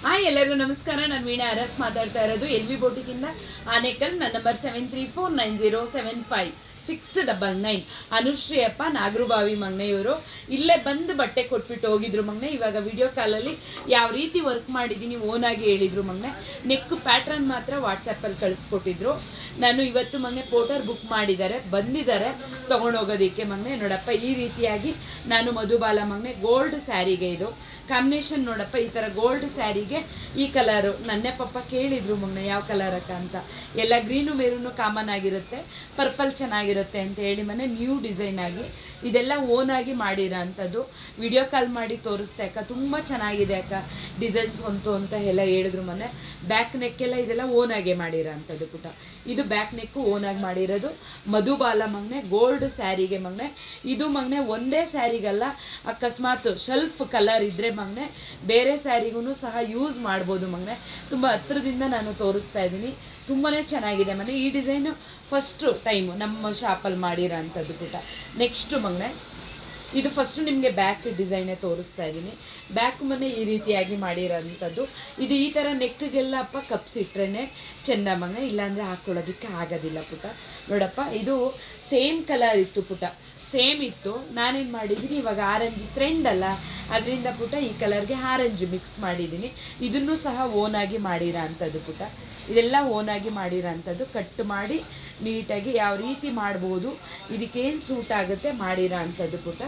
Hi ಎಲ್ಲರಿಗೂ ನಮಸ್ಕಾರ. ನಾನು ವೀಣಾ ಅರಸ್ ಮಾತಾಡ್ತಾ ಇರೋದು ಎಲ್ ವಿ ಬೋಟಿಕಿಂದ ಆನೇಕಲ್. ನನ್ನ ನಂಬರ್ 7349075699. ಅನುಶ್ರೀ ಅಪ್ಪ ನಾಗರಬಾವಿ ಮಂಗ್ನೆಯವರು ಇಲ್ಲೇ ಬಂದು ಬಟ್ಟೆ ಕೊಟ್ಬಿಟ್ಟು ಹೋಗಿದ್ರು ಮಗ್ನೆ. ಇವಾಗ ವಿಡಿಯೋ ಕಾಲಲ್ಲಿ ಯಾವ ರೀತಿ ವರ್ಕ್ ಮಾಡಿದ್ದೀನಿ ಓನಾಗಿ ಹೇಳಿದ್ರು ಮಗ್ನೆ. ನೆಕ್ ಪ್ಯಾಟ್ರನ್ ಮಾತ್ರ ವಾಟ್ಸಪ್ಪಲ್ಲಿ ಕಳಿಸ್ಕೊಟ್ಟಿದ್ರು. ನಾನು ಇವತ್ತು ಮಗ್ನೆ ಪೋಟರ್ ಬುಕ್ ಮಾಡಿದ್ದಾರೆ, ಬಂದಿದ್ದಾರೆ ತೊಗೊಂಡೋಗೋದಕ್ಕೆ ಮಗ್ನೆ. ನೋಡಪ್ಪ ಈ ರೀತಿಯಾಗಿ ನಾನು ಮಧುಬಾಲ ಮಗ್ನೆ ಗೋಲ್ಡ್ ಸ್ಯಾರಿಗೆ ಇದು ಕಾಂಬಿನೇಷನ್. ನೋಡಪ್ಪ ಈ ಥರ ಗೋಲ್ಡ್ ಸ್ಯಾರಿಗೆ ಈ ಕಲರು ನನ್ನೇ ಪಪ್ಪ ಕೇಳಿದ್ರು ಮಗ್ನೆ ಯಾವ ಕಲರ್ ಅಕ್ಕ ಅಂತ. ಎಲ್ಲ ಗ್ರೀನು ಮೆರೂನು ಕಾಮನ್ ಆಗಿರುತ್ತೆ, ಪರ್ಪಲ್ ಚೆನ್ನಾಗಿರುತ್ತೆ ಅಂತ ಹೇಳಿ ಮನೆ ನ್ಯೂ ಡಿಸೈನ್ ಆಗಿ ಇದೆಲ್ಲ ಓನಾಗಿ ಮಾಡಿರೋ ಅಂಥದ್ದು. ವಿಡಿಯೋ ಕಾಲ್ ಮಾಡಿ ತೋರಿಸ್ತೆ ಅಕ್ಕ, ತುಂಬ ಚೆನ್ನಾಗಿದೆ ಅಕ್ಕ ಡಿಸೈನ್ಸ್ ಅಂತ ಎಲ್ಲ ಹೇಳಿದ್ರು ಮನೆ. ಬ್ಯಾಕ್ ನೆಕ್ಕೆಲ್ಲ ಇದೆಲ್ಲ ಓನಾಗೆ ಮಾಡಿರೋ ಅಂಥದ್ದು ಪುಟ. ಇದು ಬ್ಯಾಕ್ ನೆಕ್ಕು ಓನಾಗಿ ಮಾಡಿರೋದು ಮಧುಬಾಲ ಮಗ್ನೆ ಗೋಲ್ಡ್ ಸ್ಯಾರಿಗೆ ಮಗ್ನೆ. ಇದು ಮಗ್ನೆ ಒಂದೇ ಸ್ಯಾರಿಗಲ್ಲ, ಅಕಸ್ಮಾತ್ ಶೆಲ್ಫ್ ಕಲರ್ ಇದ್ದರೆ ಮಗ್ನೆ ಬೇರೆ ಸ್ಯಾರಿಗೂ ಸಹ ಯೂಸ್ ಮಾಡ್ಬೋದು ಮಗ್ನೆ. ತುಂಬ ಹತ್ರದಿಂದ ನಾನು ತೋರಿಸ್ತಾ ಇದ್ದೀನಿ, ತುಂಬಾ ಚೆನ್ನಾಗಿದೆ ಮನೆ. ಈ ಡಿಸೈನು ಫಸ್ಟು ಟೈಮು ನಮ್ಮ ಶಾಪಲ್ಲಿ ಮಾಡಿರೋ ಅಂಥದ್ದು ಪುಟ. ನೆಕ್ಸ್ಟು ಮಗ್ನೆ ಇದು ಫಸ್ಟು ನಿಮಗೆ ಬ್ಯಾಕ್ ಡಿಸೈನೇ ತೋರಿಸ್ತಾ ಇದ್ದೀನಿ. ಬ್ಯಾಕ್ ಮನೆ ಈ ರೀತಿಯಾಗಿ ಮಾಡಿರೋಂಥದ್ದು. ಇದು ಈ ಥರ ನೆಕ್ಗೆಲ್ಲ ಅಪ್ಪ ಕಪ್ಸ್ ಇಟ್ರೇ ಚೆಂದ ಮಗ್ನೆ, ಇಲ್ಲಾಂದರೆ ಹಾಕ್ಕೊಳ್ಳೋದಕ್ಕೆ ಆಗೋದಿಲ್ಲ ಪುಟ. ನೋಡಪ್ಪ ಇದು ಸೇಮ್ ಕಲರ್ ಇತ್ತು ಪುಟ, ಸೇಮ್ ಇತ್ತು. ನಾನೇನು ಮಾಡಿದ್ದೀನಿ ಇವಾಗ ಆರೆಂಜ್ ಟ್ರೆಂಡ್ ಅಲ್ಲ, ಅದರಿಂದ ಪುಟ ಈ ಕಲರ್ಗೆ ಆರೆಂಜ್ ಮಿಕ್ಸ್ ಮಾಡಿದ್ದೀನಿ. ಇದನ್ನು ಸಹ ಓನಾಗಿ ಮಾಡಿರೋ ಅಂಥದ್ದು ಪುಟ. ಇದೆಲ್ಲ ಓನಾಗಿ ಮಾಡಿರೋ ಅಂಥದ್ದು. ಕಟ್ ಮಾಡಿ ನೀಟಾಗಿ ಯಾವ ರೀತಿ ಮಾಡ್ಬೋದು, ಇದಕ್ಕೇನು ಸೂಟ್ ಆಗುತ್ತೆ ಮಾಡಿರೋ ಅಂಥದ್ದು ಪುಟ.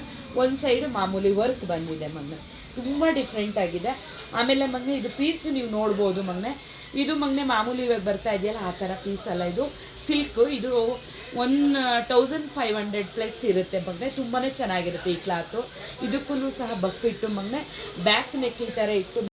ಒಂದು ಸೈಡು ಮಾಮೂಲಿ ವರ್ಕ್ ಬಂದಿದೆ ಮಗ್ನೆ, ತುಂಬ ಡಿಫ್ರೆಂಟ್ ಆಗಿದೆ. ಆಮೇಲೆ ಮಗ್ನೆ ಇದು ಪೀಸ್ ನೀವು ನೋಡ್ಬೋದು ಮಗ್ನೆ. ಇದು ಮಗ್ನೆ ಮಾಮೂಲಿ ಇವಾಗ ಬರ್ತಾ ಇದೆಯಲ್ಲ ಆ ಥರ ಪೀಸ್ ಅಲ್ಲ, ಇದು ಸಿಲ್ಕು. ಇದು 1500+ ಇರುತ್ತೆ ಮಗ್ನೆ. ತುಂಬಾ ಚೆನ್ನಾಗಿರುತ್ತೆ ಈ ಕ್ಲಾತು. ಇದಕ್ಕೂ ಸಹ ಬಫ್ ಇಟ್ಟು ಮಗ್ನೆ ಬ್ಯಾಕ್ ನೆಕ್ ಈ ಥರ ಇಟ್ಟು